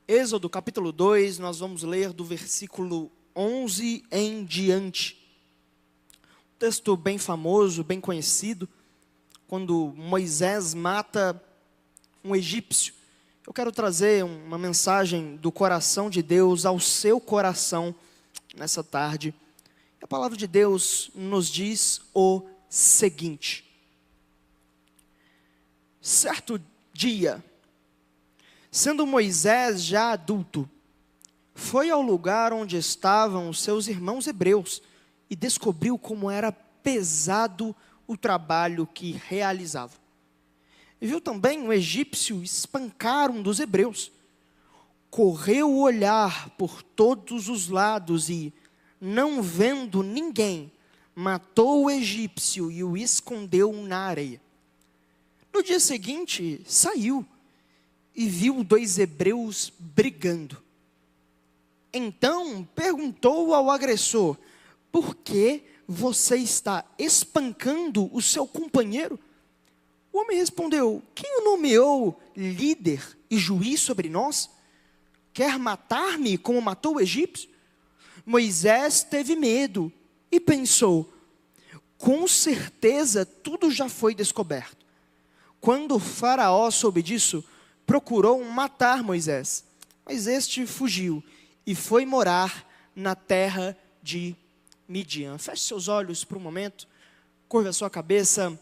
Êxodo capítulo 2, nós vamos ler do versículo 11 em diante. Um texto bem famoso, bem conhecido, quando Moisés mata um egípcio. Eu quero trazer uma mensagem do coração de Deus ao seu coração nessa tarde. A palavra de Deus nos diz o seguinte: certo dia, sendo Moisés já adulto, foi ao lugar onde estavam os seus irmãos hebreus e descobriu como era pesado o trabalho que realizavam. E viu também um egípcio espancar um dos hebreus. Correu o olhar por todos os lados e, não vendo ninguém, matou o egípcio e o escondeu na areia. No dia seguinte, saiu e viu dois hebreus brigando. Então perguntou ao agressor: por que você está espancando o seu companheiro? O homem respondeu: quem o nomeou líder e juiz sobre nós? Quer matar-me como matou o egípcio? Moisés teve medo e pensou: com certeza tudo já foi descoberto. Quando o faraó soube disso, procurou matar Moisés, mas este fugiu e foi morar na terra de Midian. Feche seus olhos por um momento, curva a sua cabeça.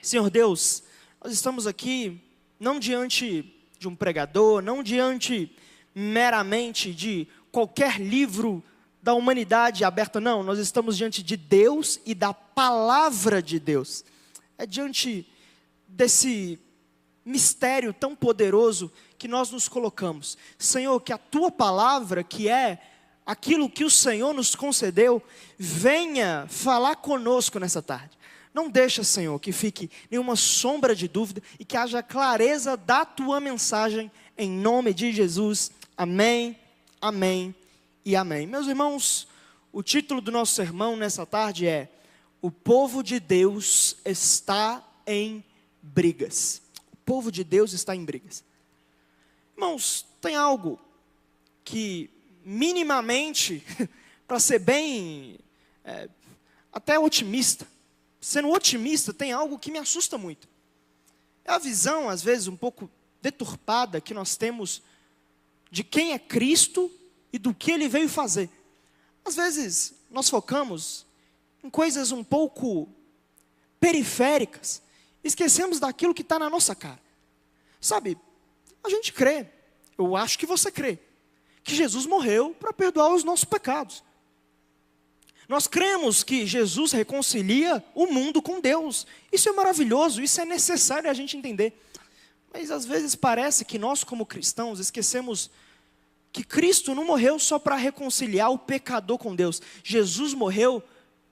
Senhor Deus, nós estamos aqui não diante de um pregador, não diante meramente de qualquer livro da humanidade aberta, não. Nós estamos diante de Deus e da palavra de Deus. É diante desse mistério tão poderoso que nós nos colocamos. Senhor, que a Tua palavra, que é aquilo que o Senhor nos concedeu, venha falar conosco nessa tarde. Não deixa, Senhor, que fique nenhuma sombra de dúvida e que haja clareza da Tua mensagem, em nome de Jesus. Amém, amém e amém. Meus irmãos, o título do nosso sermão nessa tarde é: o povo de Deus está em brigas. O povo de Deus está em brigas. Irmãos, tem algo que minimamente, para ser bem, até otimista, sendo otimista, tem algo que me assusta muito. É a visão, às vezes, um pouco deturpada que nós temos de quem é Cristo e do que Ele veio fazer. Às vezes, nós focamos em coisas um pouco periféricas, esquecemos daquilo que está na nossa cara. Sabe, a gente crê, eu acho que você crê, que Jesus morreu para perdoar os nossos pecados. Nós cremos que Jesus reconcilia o mundo com Deus. Isso é maravilhoso, isso é necessário a gente entender. Mas às vezes parece que nós, como cristãos, esquecemos que Cristo não morreu só para reconciliar o pecador com Deus. Jesus morreu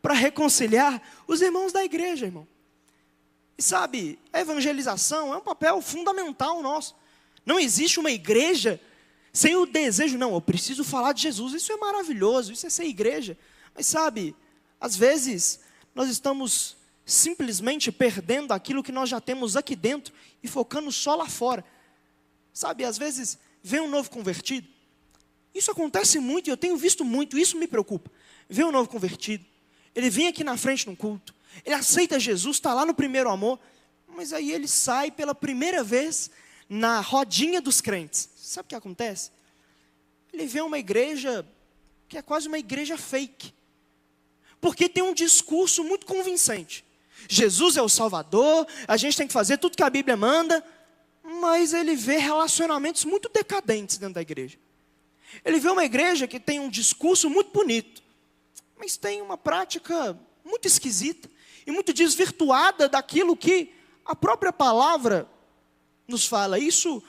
para reconciliar os irmãos da igreja, irmão. E sabe, a evangelização é um papel fundamental nosso. Não existe uma igreja sem o desejo, não, eu preciso falar de Jesus. Isso é maravilhoso, isso é ser igreja. Mas sabe, às vezes nós estamos simplesmente perdendo aquilo que nós já temos aqui dentro e focando só lá fora. Sabe, às vezes vem um novo convertido. Isso acontece muito e eu tenho visto muito, isso me preocupa. Vem um novo convertido, ele vem aqui na frente num culto, ele aceita Jesus, está lá no primeiro amor, mas aí ele sai pela primeira vez na rodinha dos crentes. Sabe o que acontece? Ele vê uma igreja que é quase uma igreja fake, porque tem um discurso muito convincente. Jesus é o Salvador, a gente tem que fazer tudo que a Bíblia manda, mas ele vê relacionamentos muito decadentes dentro da igreja. Ele vê uma igreja que tem um discurso muito bonito, mas tem uma prática muito esquisita e muito desvirtuada daquilo que a própria palavra nos fala. Isso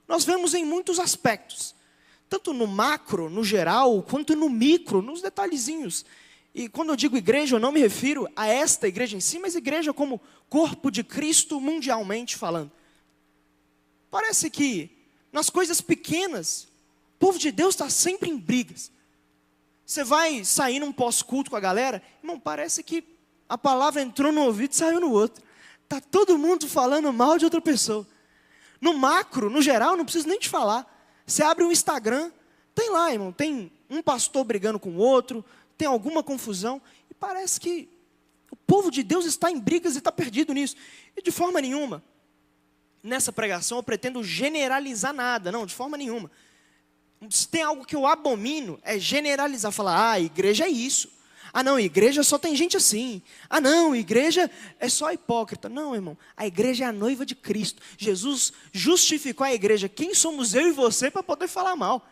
nós vemos em muitos aspectos, tanto no macro, no geral, quanto no micro, nos detalhezinhos. E quando eu digo igreja, eu não me refiro a esta igreja em si, mas igreja como corpo de Cristo mundialmente falando. Parece que nas coisas pequenas, o povo de Deus está sempre em brigas. Você vai sair num pós-culto com a galera, irmão, parece que a palavra entrou no ouvido e saiu no outro. Está todo mundo falando mal de outra pessoa. No macro, no geral, não preciso nem te falar. Você abre um Instagram, tem lá, irmão, tem um pastor brigando com o outro, tem alguma confusão, e parece que o povo de Deus está em brigas e está perdido nisso. E de forma nenhuma, nessa pregação eu pretendo generalizar nada, não, de forma nenhuma. Se tem algo que eu abomino, é generalizar, falar, a igreja é isso. Ah não, igreja só tem gente assim. Ah não, igreja é só hipócrita. Não, irmão, a igreja é a noiva de Cristo. Jesus justificou a igreja. Quem somos eu e você para poder falar mal?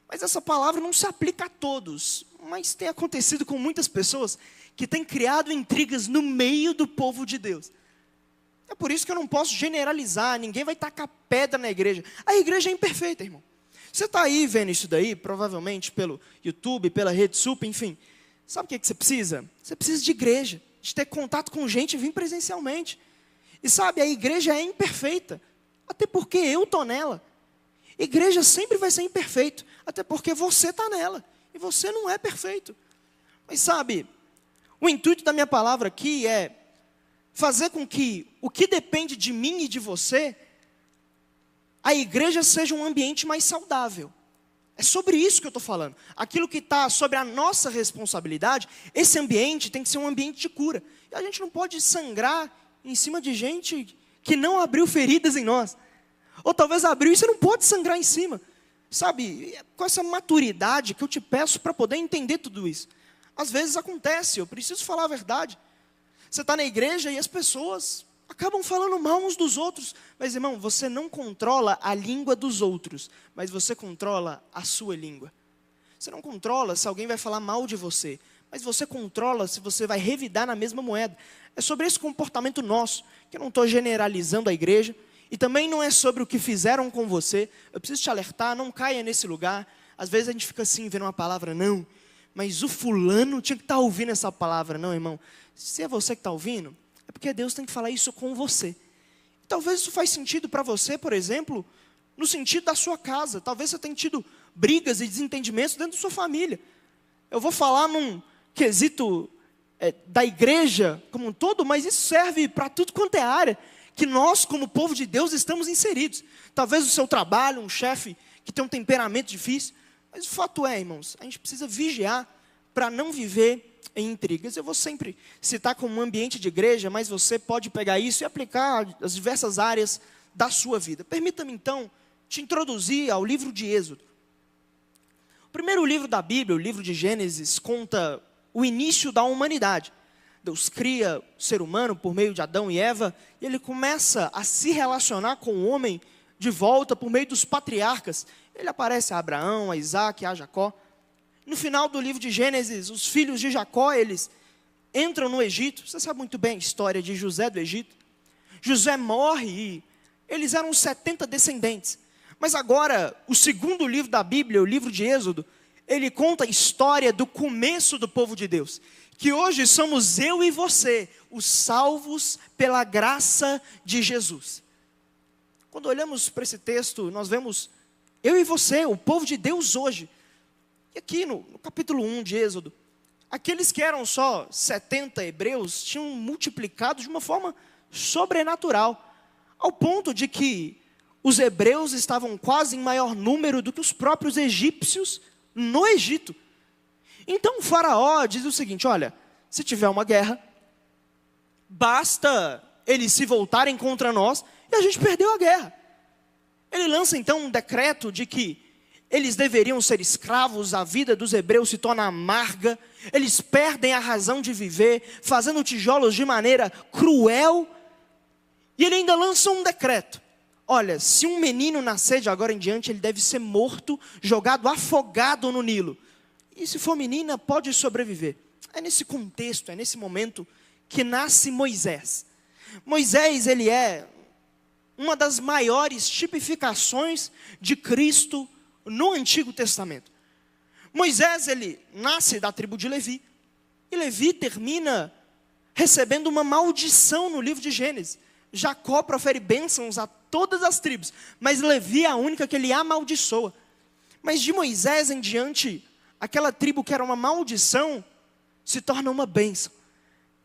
Mas essa palavra não se aplica a todos. Mas tem acontecido com muitas pessoas que têm criado intrigas no meio do povo de Deus. É por isso que eu não posso generalizar. Ninguém vai tacar pedra na igreja. A igreja é imperfeita, irmão. Você está aí vendo isso daí, provavelmente pelo YouTube, pela Rede Sup, enfim. Sabe o que você precisa? Você precisa de igreja, de ter contato com gente e vir presencialmente. E sabe, a igreja é imperfeita, até porque eu estou nela. Igreja sempre vai ser imperfeito, até porque você está nela, e você não é perfeito. Mas sabe, o intuito da minha palavra aqui é fazer com que o que depende de mim e de você, a igreja seja um ambiente mais saudável. É sobre isso que eu estou falando. Aquilo que está sobre a nossa responsabilidade, esse ambiente tem que ser um ambiente de cura. E a gente não pode sangrar em cima de gente que não abriu feridas em nós. Ou talvez abriu e você não pode sangrar em cima. Sabe, com essa maturidade que eu te peço para poder entender tudo isso. Às vezes acontece, eu preciso falar a verdade. Você está na igreja e as pessoas acabam falando mal uns dos outros. Mas, irmão, você não controla a língua dos outros, mas você controla a sua língua. Você não controla se alguém vai falar mal de você, mas você controla se você vai revidar na mesma moeda. É sobre esse comportamento nosso, que eu não estou generalizando a igreja, e também não é sobre o que fizeram com você. Eu preciso te alertar, não caia nesse lugar. Às vezes a gente fica assim, vendo uma palavra, não, mas o fulano tinha que estar ouvindo essa palavra. Não, irmão, se é você que está ouvindo, é porque Deus tem que falar isso com você. Talvez isso faz sentido para você, por exemplo, no sentido da sua casa. Talvez você tenha tido brigas e desentendimentos dentro da sua família. Eu vou falar num quesito da igreja como um todo, mas isso serve para tudo quanto é área que nós, como povo de Deus, estamos inseridos. Talvez o seu trabalho, um chefe que tem um temperamento difícil. Mas o fato é, irmãos, a gente precisa vigiar para não viver em intrigas. Eu vou sempre citar como um ambiente de igreja, mas você pode pegar isso e aplicar as diversas áreas da sua vida. Permita-me então te introduzir ao livro de Êxodo. O primeiro livro da Bíblia, o livro de Gênesis, conta o início da humanidade. Deus cria o ser humano por meio de Adão e Eva, e ele começa a se relacionar com o homem de volta por meio dos patriarcas. Ele aparece a Abraão, a Isaac, a Jacó. No final do livro de Gênesis, os filhos de Jacó, eles entram no Egito. Você sabe muito bem a história de José do Egito. José morre e eles eram 70 descendentes. Mas agora, o segundo livro da Bíblia, o livro de Êxodo, ele conta a história do começo do povo de Deus. Que hoje somos eu e você, os salvos pela graça de Jesus. Quando olhamos para esse texto, nós vemos eu e você, o povo de Deus hoje. E aqui no capítulo 1 de Êxodo, aqueles que eram só 70 hebreus tinham multiplicado de uma forma sobrenatural, ao ponto de que os hebreus estavam quase em maior número do que os próprios egípcios no Egito. Então o faraó diz o seguinte, olha, se tiver uma guerra, basta eles se voltarem contra nós e a gente perdeu a guerra. Ele lança então um decreto de que eles deveriam ser escravos, a vida dos hebreus se torna amarga, eles perdem a razão de viver, fazendo tijolos de maneira cruel. E ele ainda lança um decreto. Olha, se um menino nascer de agora em diante, ele deve ser morto, jogado afogado no Nilo. E se for menina, pode sobreviver. É nesse contexto, é nesse momento que nasce Moisés. Moisés, ele é uma das maiores tipificações de Cristo no Antigo Testamento. Moisés, ele nasce da tribo de Levi. E Levi termina recebendo uma maldição no livro de Gênesis. Jacó profere bênçãos a todas as tribos, mas Levi é a única que ele amaldiçoa. Mas de Moisés em diante, aquela tribo que era uma maldição, se torna uma bênção.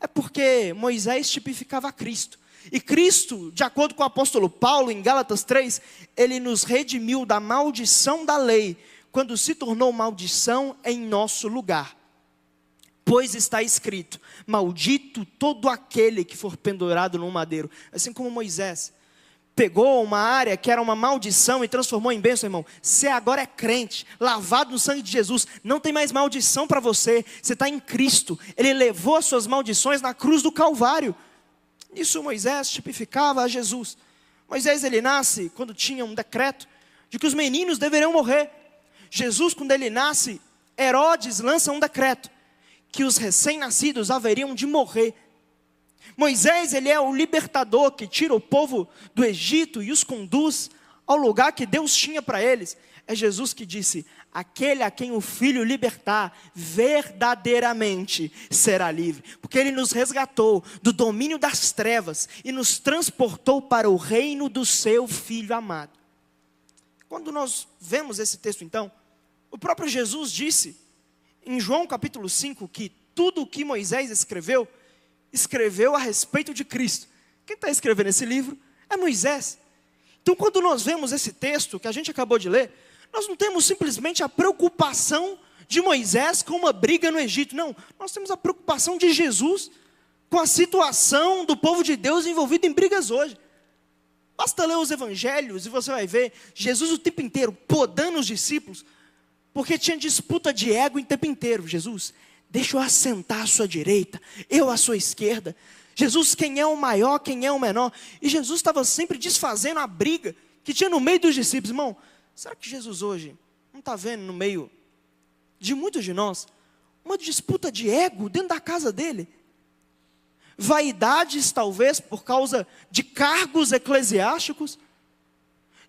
É porque Moisés tipificava Cristo. E Cristo, de acordo com o apóstolo Paulo, em Gálatas 3, ele nos redimiu da maldição da lei, quando se tornou maldição em nosso lugar. Pois está escrito, maldito todo aquele que for pendurado num madeiro. Assim como Moisés pegou uma área que era uma maldição e transformou em bênção, irmão. Você agora é crente, lavado no sangue de Jesus, não tem mais maldição para você. Você está em Cristo, Ele levou as suas maldições na cruz do Calvário. Isso Moisés tipificava a Jesus. Moisés, ele nasce quando tinha um decreto de que os meninos deveriam morrer. Jesus, quando ele nasce, Herodes lança um decreto que os recém-nascidos haveriam de morrer. Moisés, ele é o libertador que tira o povo do Egito e os conduz ao lugar que Deus tinha para eles. É Jesus que disse, aquele a quem o Filho libertar, verdadeiramente será livre. Porque Ele nos resgatou do domínio das trevas e nos transportou para o reino do seu Filho amado. Quando nós vemos esse texto então, o próprio Jesus disse, em João capítulo 5, que tudo o que Moisés escreveu a respeito de Cristo. Quem está escrevendo esse livro é Moisés. Então quando nós vemos esse texto que a gente acabou de ler, nós não temos simplesmente a preocupação de Moisés com uma briga no Egito. Não, nós temos a preocupação de Jesus com a situação do povo de Deus envolvido em brigas hoje. Basta ler os evangelhos e você vai ver Jesus o tempo inteiro podando os discípulos, porque tinha disputa de ego o tempo inteiro. Jesus, deixa eu assentar à sua direita, eu à sua esquerda. Jesus, quem é o maior, quem é o menor. E Jesus estava sempre desfazendo a briga que tinha no meio dos discípulos. Irmão, será que Jesus hoje não está vendo no meio de muitos de nós uma disputa de ego dentro da casa dele? Vaidades, talvez, por causa de cargos eclesiásticos.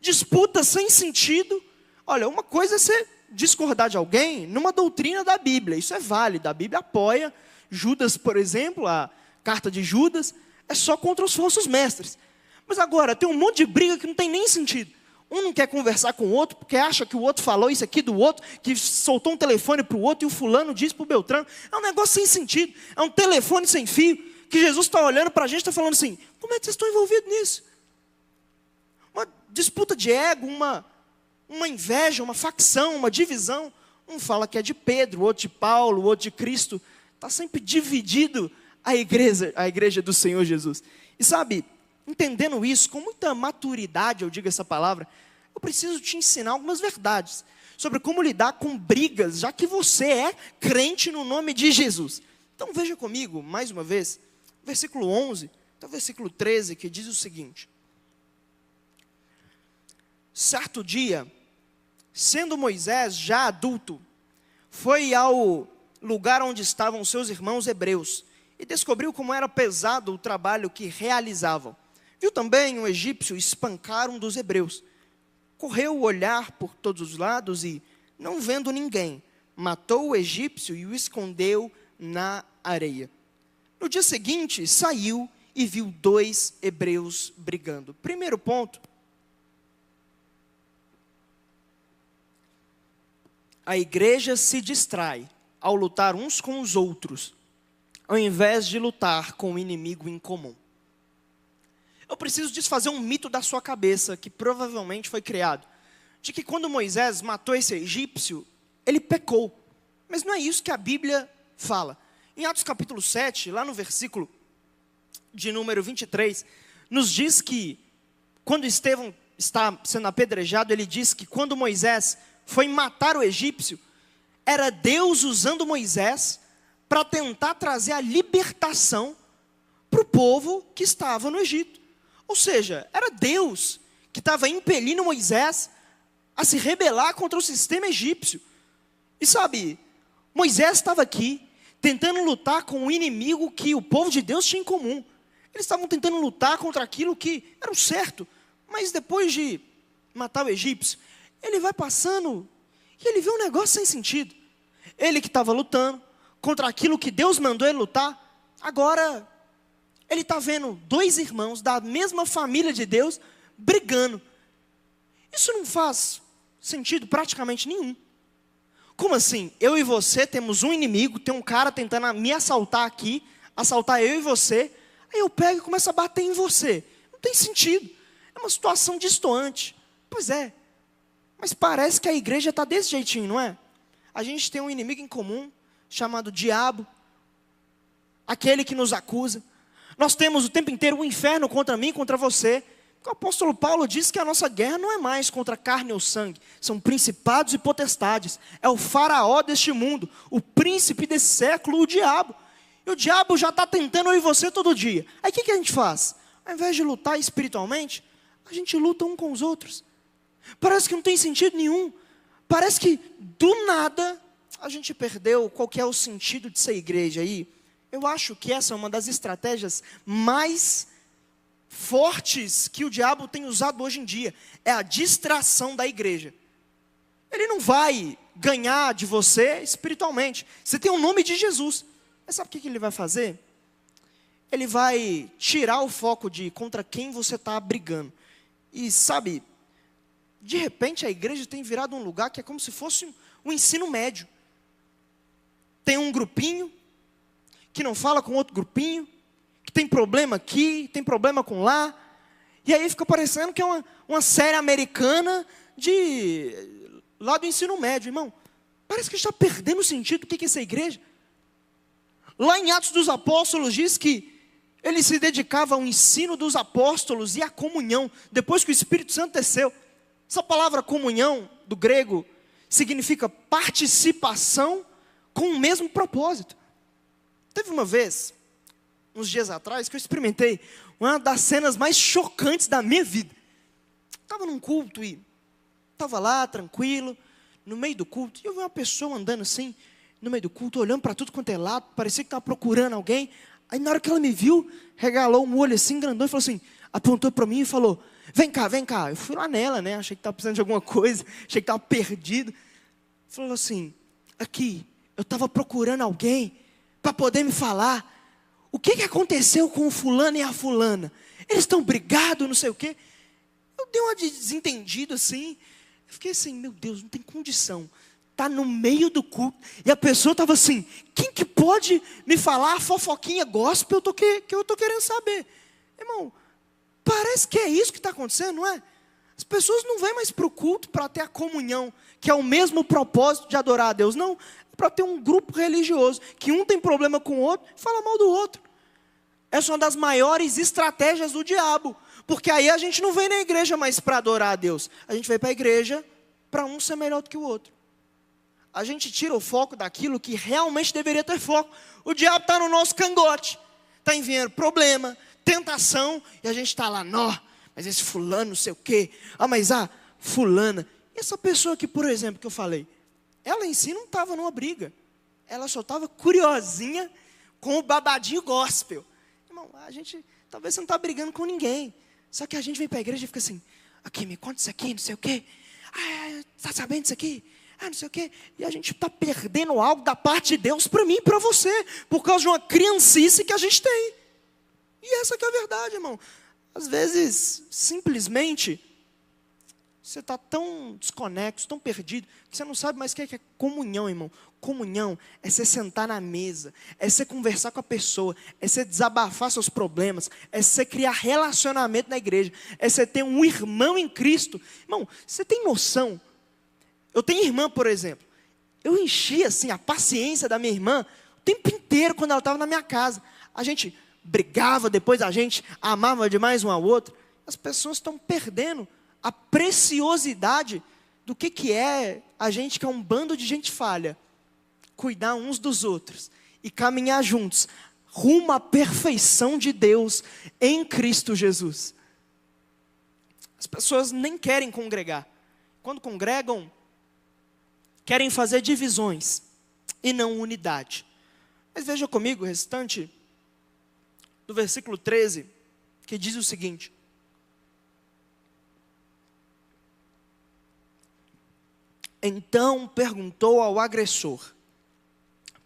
Disputas sem sentido. Olha, uma coisa é você discordar de alguém numa doutrina da Bíblia. Isso é válido, a Bíblia apoia. Judas, por exemplo, a carta de Judas, é só contra os falsos mestres. Mas agora, tem um monte de briga que não tem nem sentido. Um não quer conversar com o outro, porque acha que o outro falou isso aqui do outro, que soltou um telefone para o outro, e o fulano disse para o Beltrano. É um negócio sem sentido, é um telefone sem fio, que Jesus está olhando para a gente e está falando assim, como é que vocês estão envolvidos nisso? Uma disputa de ego, uma inveja, uma facção, uma divisão. Um fala que é de Pedro, o outro de Paulo, o outro de Cristo. Está sempre dividido a igreja do Senhor Jesus. E sabe, entendendo isso, com muita maturidade, eu digo essa palavra, eu preciso te ensinar algumas verdades sobre como lidar com brigas, já que você é crente no nome de Jesus. Então veja comigo, mais uma vez, versículo 11, até o versículo 13, que diz o seguinte. Certo dia, sendo Moisés já adulto, foi ao lugar onde estavam seus irmãos hebreus, e descobriu como era pesado o trabalho que realizavam. Viu também um egípcio espancar um dos hebreus. Correu olhar por todos os lados e, não vendo ninguém, matou o egípcio e o escondeu na areia. No dia seguinte, saiu e viu 2 hebreus brigando. Primeiro ponto. A igreja se distrai ao lutar uns com os outros, ao invés de lutar com o inimigo em comum. Eu preciso desfazer um mito da sua cabeça, que provavelmente foi criado, de que quando Moisés matou esse egípcio, ele pecou. Mas não é isso que a Bíblia fala. Em Atos capítulo 7, lá no versículo de número 23, nos diz que, quando Estevão está sendo apedrejado, ele diz que quando Moisés foi matar o egípcio, era Deus usando Moisés para tentar trazer a libertação para o povo que estava no Egito. Ou seja, era Deus que estava impelindo Moisés a se rebelar contra o sistema egípcio. E sabe, Moisés estava aqui, tentando lutar com o inimigo que o povo de Deus tinha em comum. Eles estavam tentando lutar contra aquilo que era o certo. Mas depois de matar o egípcio, ele vai passando e ele vê um negócio sem sentido. Ele que estava lutando contra aquilo que Deus mandou ele lutar, agora ele está vendo 2 irmãos da mesma família de Deus brigando. Isso não faz sentido praticamente nenhum. Como assim? Eu e você temos um inimigo, tem um cara tentando me assaltar aqui, assaltar eu e você. Aí eu pego e começo a bater em você. Não tem sentido. É uma situação destoante. Pois é. Mas parece que a igreja está desse jeitinho, não é? A gente tem um inimigo em comum, chamado diabo. Aquele que nos acusa. Nós temos o tempo inteiro o inferno contra mim, contra você. O apóstolo Paulo diz que a nossa guerra não é mais contra carne ou sangue. São principados e potestades. É o faraó deste mundo. O príncipe desse século, o diabo. E o diabo já está tentando eu e você todo dia. Aí o que a gente faz? Ao invés de lutar espiritualmente, a gente luta um com os outros. Parece que não tem sentido nenhum. Parece que do nada a gente perdeu qual que é o sentido de ser igreja aí. Eu acho que essa é uma das estratégias mais fortes que o diabo tem usado hoje em dia. É a distração da igreja. Ele não vai ganhar de você espiritualmente. Você tem o nome de Jesus. Mas sabe o que ele vai fazer? Ele vai tirar o foco de contra quem você está brigando. E sabe, de repente a igreja tem virado um lugar que é como se fosse um ensino médio. Tem um grupinho que não fala com outro grupinho, que tem problema aqui, tem problema com lá, e aí fica parecendo que é uma série americana lá do ensino médio, irmão. Parece que está perdendo o sentido do que é essa igreja. Lá em Atos dos Apóstolos diz que ele se dedicava ao ensino dos apóstolos e à comunhão, depois que o Espírito Santo desceu. Essa palavra comunhão, do grego, significa participação com o mesmo propósito. Teve uma vez, uns dias atrás, que eu experimentei uma das cenas mais chocantes da minha vida. Estava num culto e estava lá, tranquilo, no meio do culto, e eu vi uma pessoa andando assim, no meio do culto, olhando para tudo quanto é lado, parecia que estava procurando alguém. Aí na hora que ela me viu, regalou um olho assim, grandão, e falou assim, apontou para mim e falou, vem cá, vem cá. Eu fui lá nela, né, achei que estava precisando de alguma coisa, achei que estava perdido. Falou assim, aqui, eu estava procurando alguém para poder me falar o que aconteceu com o fulano e a fulana. Eles estão brigados, não sei o quê. Eu dei uma desentendido assim. Eu fiquei assim, meu Deus, não tem condição. Está no meio do culto. E a pessoa estava assim, quem que pode me falar a fofoquinha gospel que eu estou querendo saber? Irmão, parece que é isso que está acontecendo, não é? As pessoas não vêm mais para o culto para ter a comunhão, que é o mesmo propósito de adorar a Deus. Não, para ter um grupo religioso, que um tem problema com o outro, e fala mal do outro. Essa é uma das maiores estratégias do diabo, porque aí a gente não vem na igreja mais para adorar a Deus, a gente vem para a igreja para um ser melhor do que o outro. A gente tira o foco daquilo que realmente deveria ter foco. O diabo está no nosso cangote, está enviando problema, tentação, e a gente está lá, nó, mas esse fulano não sei o quê, mas a fulana, e essa pessoa aqui, por exemplo, que eu falei, ela em si não estava numa briga. Ela só estava curiosinha com o babadinho gospel. Irmão, a gente talvez você não está brigando com ninguém. Só que a gente vem para a igreja e fica assim, aqui, me conta isso aqui, não sei o quê. Está sabendo disso aqui? Não sei o quê. E a gente está perdendo algo da parte de Deus para mim e para você. Por causa de uma criancice que a gente tem. E essa que é a verdade, irmão. Às vezes, simplesmente, você está tão desconexo, tão perdido, que você não sabe mais o que é comunhão, irmão. Comunhão é você sentar na mesa, é você conversar com a pessoa, é você desabafar seus problemas, é você criar relacionamento na igreja, é você ter um irmão em Cristo. Irmão, você tem noção? Eu tenho irmã, por exemplo, eu enchia assim, a paciência da minha irmã o tempo inteiro quando ela estava na minha casa. A gente brigava, depois a gente amava demais um ao outro. As pessoas estão perdendo a preciosidade do que é a gente, que é um bando de gente falha, cuidar uns dos outros e caminhar juntos rumo à perfeição de Deus em Cristo Jesus. As pessoas nem querem congregar. Quando congregam, querem fazer divisões e não unidade. Mas veja comigo o restante do versículo 13, que diz o seguinte: então perguntou ao agressor,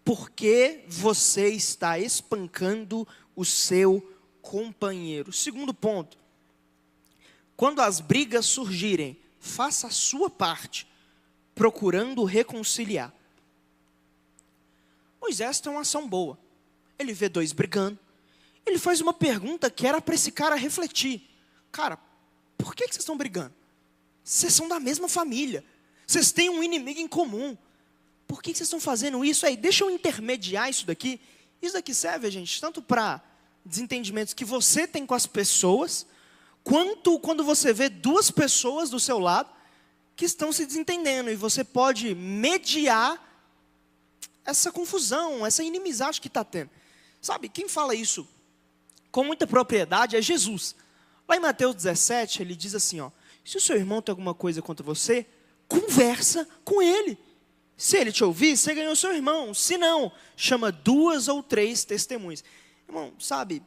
por que você está espancando o seu companheiro? Segundo ponto, quando as brigas surgirem, faça a sua parte, procurando reconciliar. Moisés tem uma ação boa. Ele vê dois brigando, Ele faz uma pergunta que era para esse cara refletir. Cara, por que vocês estão brigando? Vocês são da mesma família. Vocês têm um inimigo em comum. Por que vocês estão fazendo isso? Aí, deixa eu intermediar isso daqui. Isso daqui serve, gente, tanto para desentendimentos que você tem com as pessoas, quanto quando você vê duas pessoas do seu lado que estão se desentendendo. E você pode mediar essa confusão, essa inimizade que está tendo. Sabe, quem fala isso com muita propriedade é Jesus. Lá em Mateus 17, ele diz assim, ó, se o seu irmão tem alguma coisa contra você, conversa com ele. Se ele te ouvir, você ganhou seu irmão. Se não, chama 2 ou 3 testemunhas. Irmão, sabe,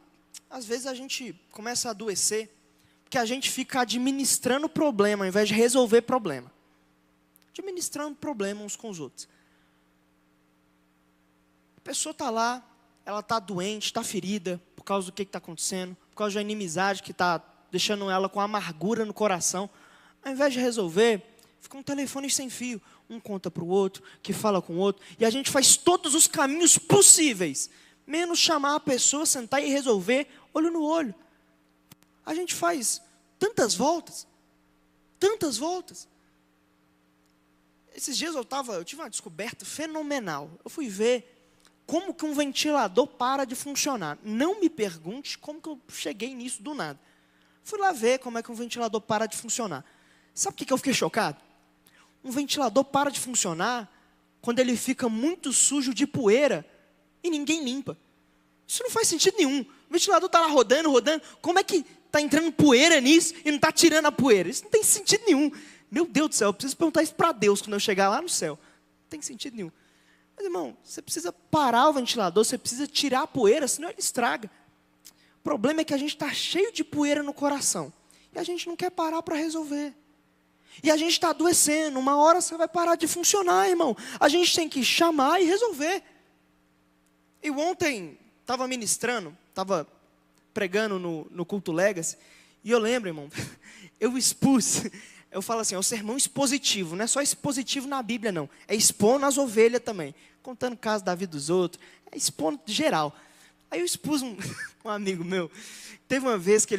às vezes a gente começa a adoecer, porque a gente fica administrando problema, ao invés de resolver problema. Administrando problema uns com os outros. A pessoa está lá, ela está doente, está ferida, por causa do que está acontecendo, por causa da inimizade que está deixando ela com amargura no coração. Ao invés de resolver, fica um telefone sem fio. Um conta para o outro, que fala com o outro. E a gente faz todos os caminhos possíveis, menos chamar a pessoa, sentar e resolver olho no olho. A gente faz tantas voltas. Tantas voltas. Esses dias eu tive uma descoberta fenomenal. Eu fui ver como que um ventilador para de funcionar. Não me pergunte como que eu cheguei nisso do nada. Fui lá ver como é que um ventilador para de funcionar. Sabe o que eu fiquei chocado? Um ventilador para de funcionar quando ele fica muito sujo de poeira e ninguém limpa. Isso não faz sentido nenhum. O ventilador está lá rodando. Como é que está entrando poeira nisso e não está tirando a poeira? Isso não tem sentido nenhum. Meu Deus do céu, eu preciso perguntar isso para Deus quando eu chegar lá no céu. Não tem sentido nenhum. Mas, irmão, você precisa parar o ventilador, você precisa tirar a poeira, senão ele estraga. O problema é que a gente está cheio de poeira no coração. E a gente não quer parar para resolver. E a gente está adoecendo. Uma hora você vai parar de funcionar, irmão. A gente tem que chamar e resolver. Eu ontem estava ministrando, estava pregando no culto Legacy. E eu lembro, irmão, eu falo assim, é um sermão expositivo. Não é só expositivo na Bíblia, não. É expondo as ovelhas também. Contando o caso da vida dos outros. É expondo geral. Aí eu expus um amigo meu. Teve uma vez que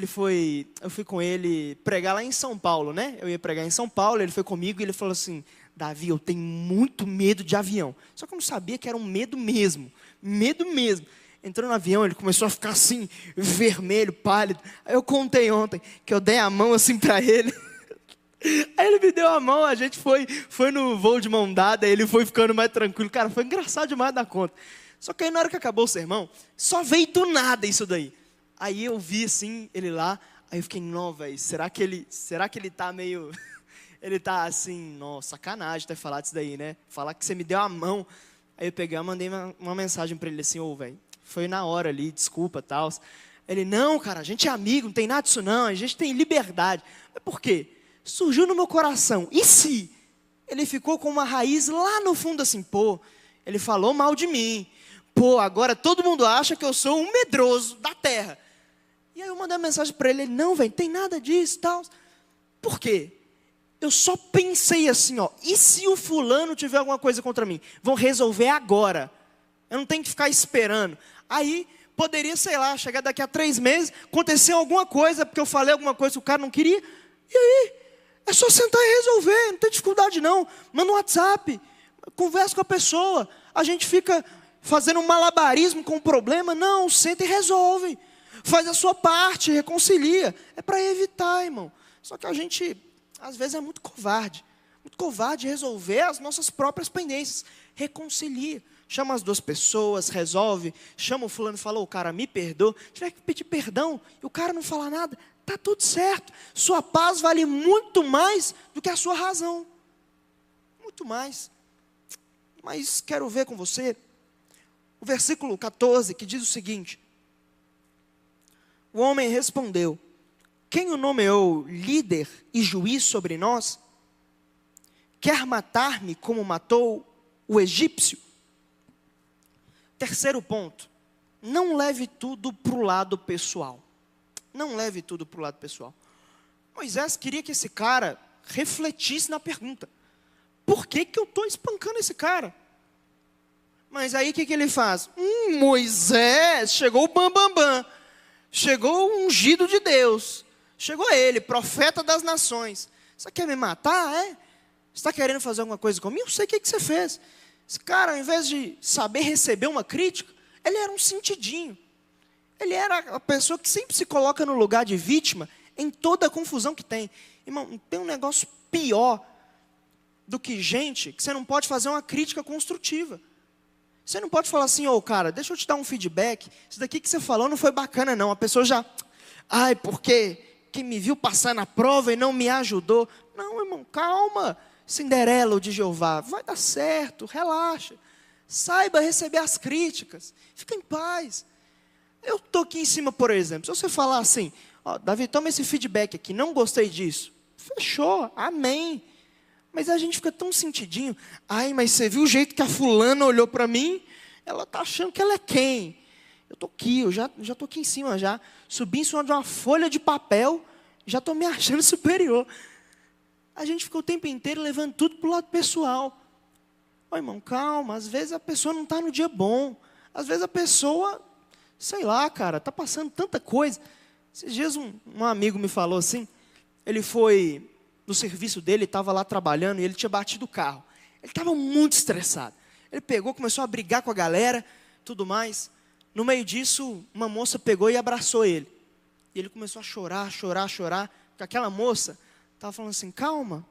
eu fui com ele pregar lá em São Paulo, né? Eu ia pregar em São Paulo, ele foi comigo e ele falou assim, Davi, eu tenho muito medo de avião. Só que eu não sabia que era um medo mesmo. Medo mesmo. Entrou no avião, ele começou a ficar assim, vermelho, pálido. Aí eu contei ontem que eu dei a mão assim para ele. Aí ele me deu a mão, a gente foi no voo de mão dada, ele foi ficando mais tranquilo. Cara, foi engraçado demais da conta. Só que aí na hora que acabou o sermão, só veio do nada isso daí. Aí eu vi assim, ele lá, aí eu fiquei, não, velho, será que ele tá meio... Ele tá assim, nossa, sacanagem ter falado isso daí, né? Falar que você me deu a mão. Aí eu peguei, mandei uma mensagem pra ele assim, velho, foi na hora ali, desculpa, tal. Ele, não, cara, a gente é amigo, não tem nada disso não, a gente tem liberdade. Mas por quê? Surgiu no meu coração, e se? Ele ficou com uma raiz lá no fundo assim, ele falou mal de mim. Agora todo mundo acha que eu sou um medroso da terra. E aí eu mandei uma mensagem para ele, não, velho, tem nada disso, tal. Por quê? Eu só pensei assim, e se o fulano tiver alguma coisa contra mim? Vão resolver agora. Eu não tenho que ficar esperando. Aí, poderia, sei lá, chegar daqui a 3 meses, acontecer alguma coisa, porque eu falei alguma coisa que o cara não queria. E aí, é só sentar e resolver, não tem dificuldade não. Manda um WhatsApp, conversa com a pessoa. A gente fica fazendo um malabarismo com o problema. Não, senta e resolve. Faz a sua parte, reconcilia. É para evitar, irmão. Só que a gente, às vezes, é muito covarde. Muito covarde resolver as nossas próprias pendências. Reconcilia. Chama as 2 pessoas, resolve. Chama o fulano e fala, cara, me perdoa. Tiver que pedir perdão e o cara não fala nada, está tudo certo. Sua paz vale muito mais do que a sua razão. Muito mais. Mas quero ver com você o versículo 14, que diz o seguinte. O homem respondeu, quem o nomeou líder e juiz sobre nós? Quer matar-me como matou o egípcio? Terceiro ponto, não leve tudo para o lado pessoal. Não leve tudo para o lado pessoal. Moisés queria que esse cara refletisse na pergunta. Por que eu estou espancando esse cara? Mas aí o que ele faz? Moisés, chegou o bam, bam, bam. Chegou o ungido de Deus. Chegou ele, profeta das nações. Você quer me matar, é? Você está querendo fazer alguma coisa comigo? Eu sei o que você fez. Esse cara, ao invés de saber receber uma crítica, ele era um sentidinho. Ele era a pessoa que sempre se coloca no lugar de vítima em toda a confusão que tem. Irmão, tem um negócio pior do que gente que você não pode fazer uma crítica construtiva. Você não pode falar assim, cara, deixa eu te dar um feedback. Isso daqui que você falou não foi bacana, não. A pessoa já, porque quem me viu passar na prova e não me ajudou. Não, irmão, calma. Cinderela de Jeová, vai dar certo, relaxa. Saiba receber as críticas. Fica em paz. Eu estou aqui em cima, por exemplo. Se você falar assim, Davi, toma esse feedback aqui, não gostei disso. Fechou, amém. Mas a gente fica tão sentidinho. Mas você viu o jeito que a fulana olhou para mim? Ela está achando que ela é quem? Eu estou aqui, eu já estou aqui em cima, já. Subi em cima de uma folha de papel, já estou me achando superior. A gente fica o tempo inteiro levando tudo para o lado pessoal. Irmão, calma, às vezes a pessoa não está no dia bom. Às vezes a pessoa, sei lá, cara, está passando tanta coisa. Esses dias um amigo me falou assim, ele foi no serviço dele, estava lá trabalhando e ele tinha batido o carro. Ele estava muito estressado. Ele pegou, começou a brigar com a galera, tudo mais. No meio disso, uma moça pegou e abraçou ele. E ele começou a chorar, porque aquela moça estava falando assim, calma.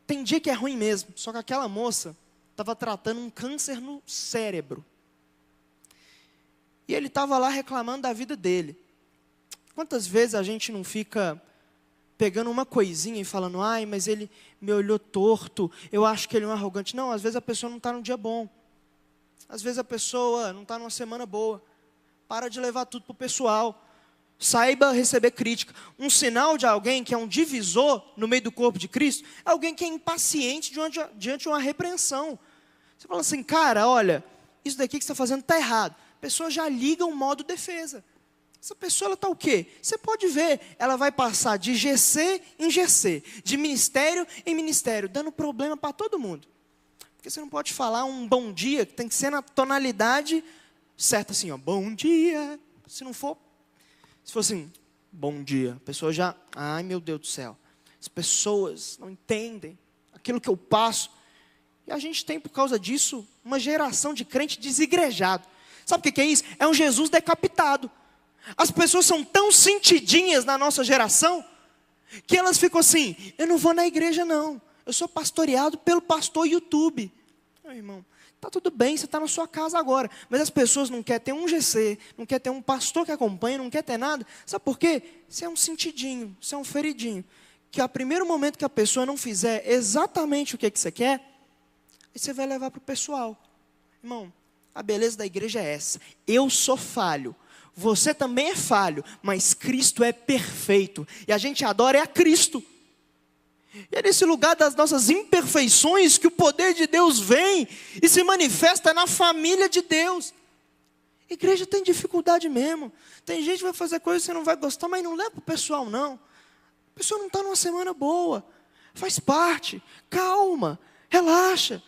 Tem dia que é ruim mesmo, só que aquela moça estava tratando um câncer no cérebro. E ele estava lá reclamando da vida dele. Quantas vezes a gente não fica pegando uma coisinha e falando, mas ele me olhou torto, eu acho que ele é um arrogante. Não, às vezes a pessoa não está num dia bom. Às vezes a pessoa não está numa semana boa. Para de levar tudo para o pessoal. Saiba receber crítica. Um sinal de alguém que é um divisor no meio do corpo de Cristo, é alguém que é impaciente diante de uma repreensão. Você fala assim, cara, olha, isso daqui que você está fazendo está errado. A pessoa já liga o modo defesa. Essa pessoa, ela está o quê? Você pode ver, ela vai passar de GC em GC, de ministério em ministério, dando problema para todo mundo. Porque você não pode falar um bom dia, que tem que ser na tonalidade certa, assim, bom dia. Se for assim, bom dia, a pessoa já, meu Deus do céu, as pessoas não entendem aquilo que eu passo. E a gente tem, por causa disso, uma geração de crente desigrejado. Sabe o que é isso? É um Jesus decapitado. As pessoas são tão sentidinhas na nossa geração, que elas ficam assim, eu não vou na igreja não, eu sou pastoreado pelo pastor YouTube. Meu irmão, está tudo bem, você está na sua casa agora, mas as pessoas não querem ter um GC, não querem ter um pastor que acompanha, não quer ter nada. Sabe por quê? Você é um sentidinho, você é um feridinho, que a primeiro momento que a pessoa não fizer exatamente o que você quer, aí você vai levar para o pessoal. Irmão, a beleza da igreja é essa, eu sou falho, você também é falho, mas Cristo é perfeito, e a gente adora a Cristo. E é nesse lugar das nossas imperfeições que o poder de Deus vem e se manifesta na família de Deus. A igreja tem dificuldade mesmo. Tem gente que vai fazer coisas que você não vai gostar, mas não leva para o pessoal não. A pessoa não está numa semana boa. Faz parte. Calma. Relaxa.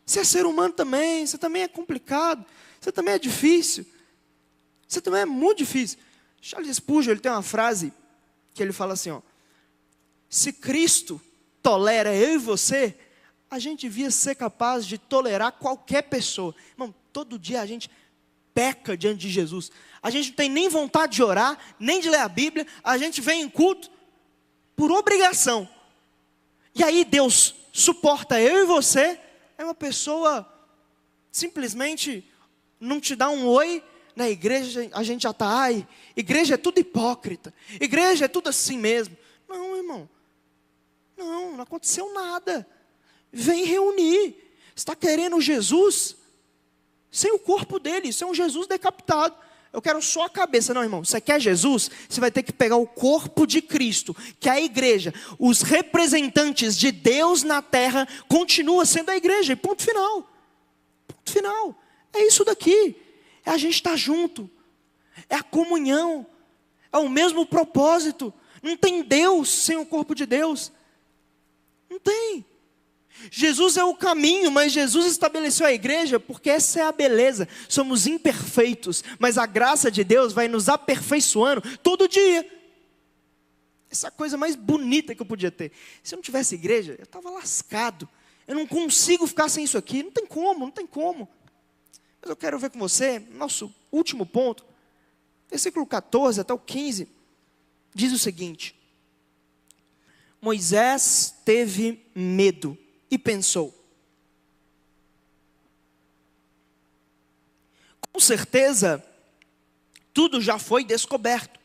Você é ser humano também. Você também é complicado. Você também é difícil. Você também é muito difícil. Charles Spurgeon, ele tem uma frase que ele fala assim, se Cristo tolera eu e você, a gente devia ser capaz de tolerar qualquer pessoa. Irmão, todo dia a gente peca diante de Jesus. A gente não tem nem vontade de orar, nem de ler a Bíblia. A gente vem em culto por obrigação. E aí Deus suporta eu e você. Aí uma pessoa simplesmente não te dá um oi. Na igreja a gente já está, igreja é tudo hipócrita. Igreja é tudo assim mesmo. Não, irmão. Não aconteceu nada. Vem reunir. Você está querendo Jesus sem o corpo dele. Isso é um Jesus decapitado. Eu quero só a cabeça. Não, irmão, você quer Jesus? Você vai ter que pegar o corpo de Cristo, que é a igreja. Os representantes de Deus na terra continua sendo a igreja. E ponto final. Ponto final. É isso daqui. É a gente estar junto. É a comunhão. É o mesmo propósito. Não tem Deus sem o corpo de Deus. Não tem. Jesus é o caminho, mas Jesus estabeleceu a igreja porque essa é a beleza. Somos imperfeitos, mas a graça de Deus vai nos aperfeiçoando todo dia. Essa é a coisa mais bonita que eu podia ter. Se eu não tivesse igreja, eu estava lascado. Eu não consigo ficar sem isso aqui. Não tem como, não tem como. Mas eu quero ver com você, nosso último ponto. Versículo 14 até o 15. Diz o seguinte: Moisés teve medo e pensou: com certeza, tudo já foi descoberto.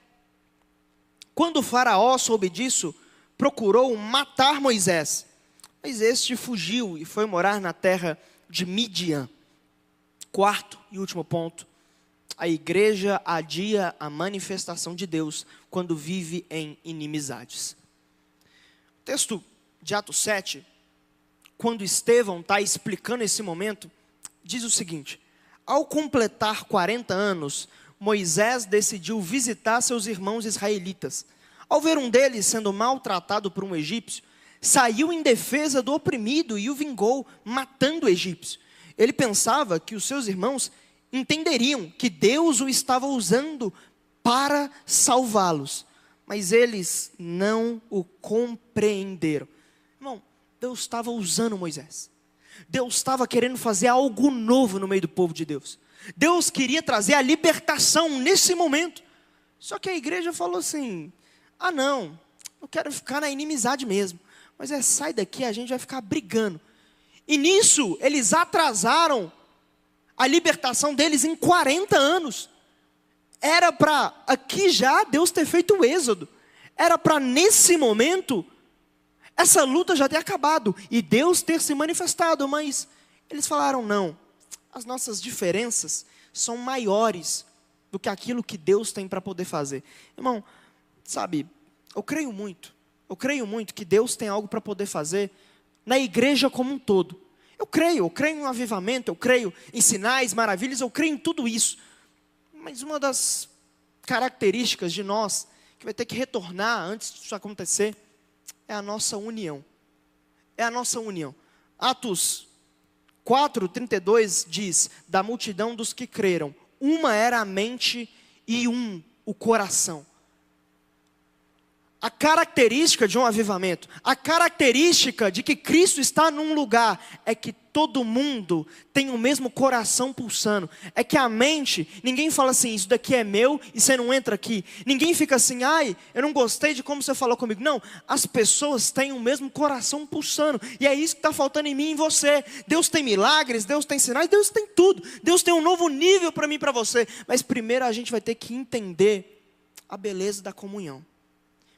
Quando o faraó soube disso, procurou matar Moisés. Mas este fugiu e foi morar na terra de Midian. Quarto e último ponto: a igreja adia a manifestação de Deus quando vive em inimizades. O texto de Atos 7, quando Estevão está explicando esse momento, diz o seguinte: ao completar 40 anos, Moisés decidiu visitar seus irmãos israelitas. Ao ver um deles sendo maltratado por um egípcio, saiu em defesa do oprimido e o vingou, matando o egípcio. Ele pensava que os seus irmãos entenderiam que Deus o estava usando para salvá-los, mas eles não o compreenderam. Irmão, Deus estava usando Moisés. Deus estava querendo fazer algo novo no meio do povo de Deus. Deus queria trazer a libertação nesse momento. Só que a igreja falou assim: ah não, eu quero ficar na inimizade mesmo. Mas sai daqui, a gente vai ficar brigando. E nisso, eles atrasaram a libertação deles em 40 anos. Era para aqui já Deus ter feito o êxodo. Era para nesse momento essa luta já ter acabado e Deus ter se manifestado. Mas eles falaram: não, as nossas diferenças são maiores do que aquilo que Deus tem para poder fazer. Irmão, sabe, eu creio muito que Deus tem algo para poder fazer na igreja como um todo. Eu creio em um avivamento, eu creio em sinais, maravilhas, eu creio em tudo isso. Mas uma das características de nós, que vai ter que retornar antes disso acontecer, é a nossa união. É a nossa união. Atos 4:32 diz: da multidão dos que creram, uma era a mente e o coração. A característica de um avivamento, a característica de que Cristo está num lugar, é que todo mundo tem o mesmo coração pulsando. É que a mente, ninguém fala assim: isso daqui é meu e você não entra aqui. Ninguém fica assim: ai, eu não gostei de como você falou comigo. Não, as pessoas têm o mesmo coração pulsando. E é isso que está faltando em mim e em você. Deus tem milagres, Deus tem sinais, Deus tem tudo. Deus tem um novo nível para mim e para você. Mas primeiro a gente vai ter que entender a beleza da comunhão.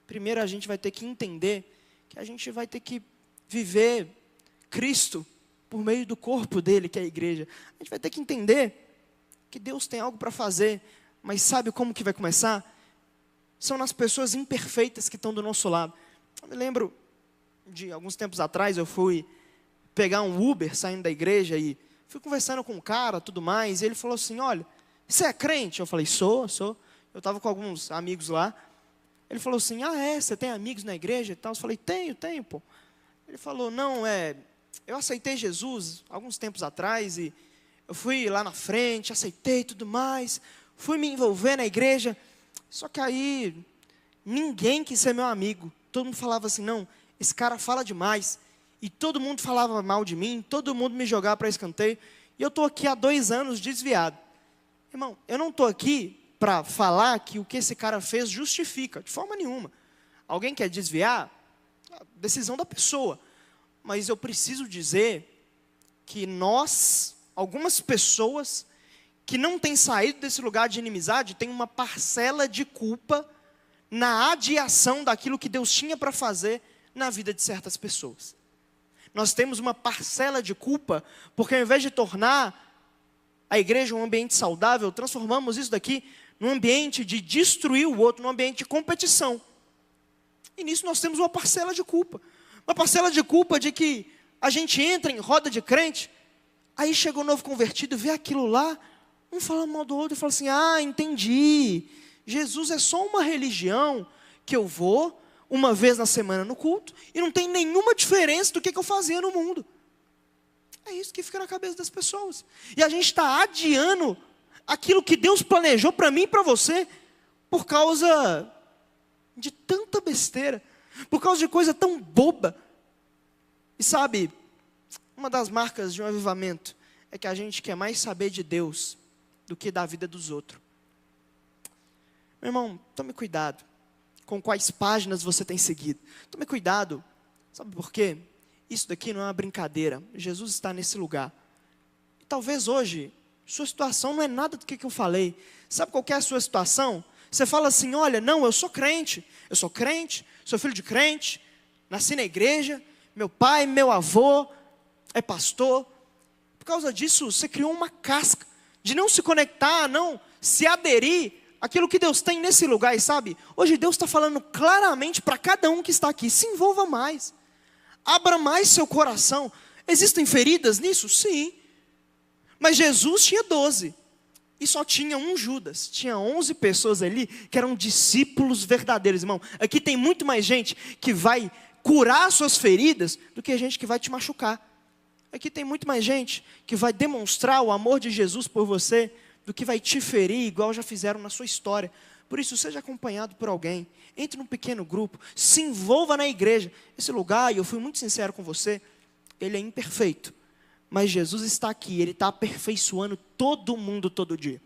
Primeiro a gente vai ter que entender que a gente vai ter que viver Cristo por meio do corpo dele, que é a igreja. A gente vai ter que entender que Deus tem algo para fazer, mas sabe como que vai começar? São nas pessoas imperfeitas que estão do nosso lado. Eu me lembro de alguns tempos atrás, eu fui pegar um Uber saindo da igreja e fui conversando com um cara, tudo mais, e ele falou assim: olha, você é crente? Eu falei: sou. Eu estava com alguns amigos lá. Ele falou assim: ah é, você tem amigos na igreja e tal? Eu falei: tenho, pô. Ele falou: não, eu aceitei Jesus alguns tempos atrás e eu fui lá na frente, aceitei tudo mais, fui me envolver na igreja, só que aí ninguém quis ser meu amigo. Todo mundo falava assim: não, esse cara fala demais. E todo mundo falava mal de mim, todo mundo me jogava para escanteio. E eu estou aqui há 2 anos desviado. Irmão, eu não estou aqui para falar que o que esse cara fez justifica, de forma nenhuma. Alguém quer desviar? A decisão da pessoa. Mas eu preciso dizer que algumas pessoas que não têm saído desse lugar de inimizade, têm uma parcela de culpa na adiação daquilo que Deus tinha para fazer na vida de certas pessoas. Nós temos uma parcela de culpa, porque ao invés de tornar a igreja um ambiente saudável, transformamos isso daqui num ambiente de destruir o outro, num ambiente de competição. E nisso nós temos uma parcela de culpa. Uma parcela de culpa de que a gente entra em roda de crente, aí chega um novo convertido, vê aquilo lá, um fala mal do outro e fala assim: ah, entendi. Jesus é só uma religião que eu vou, uma vez na semana no culto, e não tem nenhuma diferença do que eu fazia no mundo. É isso que fica na cabeça das pessoas. E a gente está adiando aquilo que Deus planejou para mim e para você, por causa de tanta besteira, por causa de coisa tão boba. E sabe, uma das marcas de um avivamento é que a gente quer mais saber de Deus do que da vida dos outros. Meu irmão, tome cuidado com quais páginas você tem seguido. Tome cuidado, sabe por quê? Isso daqui não é uma brincadeira. Jesus está nesse lugar. E talvez hoje, sua situação não é nada do que eu falei. Sabe qual que é a sua situação? Você fala assim, olha, não, eu sou crente, sou filho de crente, nasci na igreja, meu pai, meu avô é pastor. Por causa disso, você criou uma casca de não se conectar, não se aderir àquilo que Deus tem nesse lugar. E sabe, hoje Deus está falando claramente para cada um que está aqui, se envolva mais, abra mais seu coração. Existem feridas nisso? Sim. Mas Jesus tinha 12. E só tinha um Judas. Tinha 11 pessoas ali que eram discípulos verdadeiros, irmão. Aqui tem muito mais gente que vai curar suas feridas do que gente que vai te machucar. Aqui tem muito mais gente que vai demonstrar o amor de Jesus por você do que vai te ferir, igual já fizeram na sua história. Por isso, seja acompanhado por alguém. Entre num pequeno grupo. Se envolva na igreja. Esse lugar, e eu fui muito sincero com você, ele é imperfeito. Mas Jesus está aqui, Ele está aperfeiçoando todo mundo todo dia.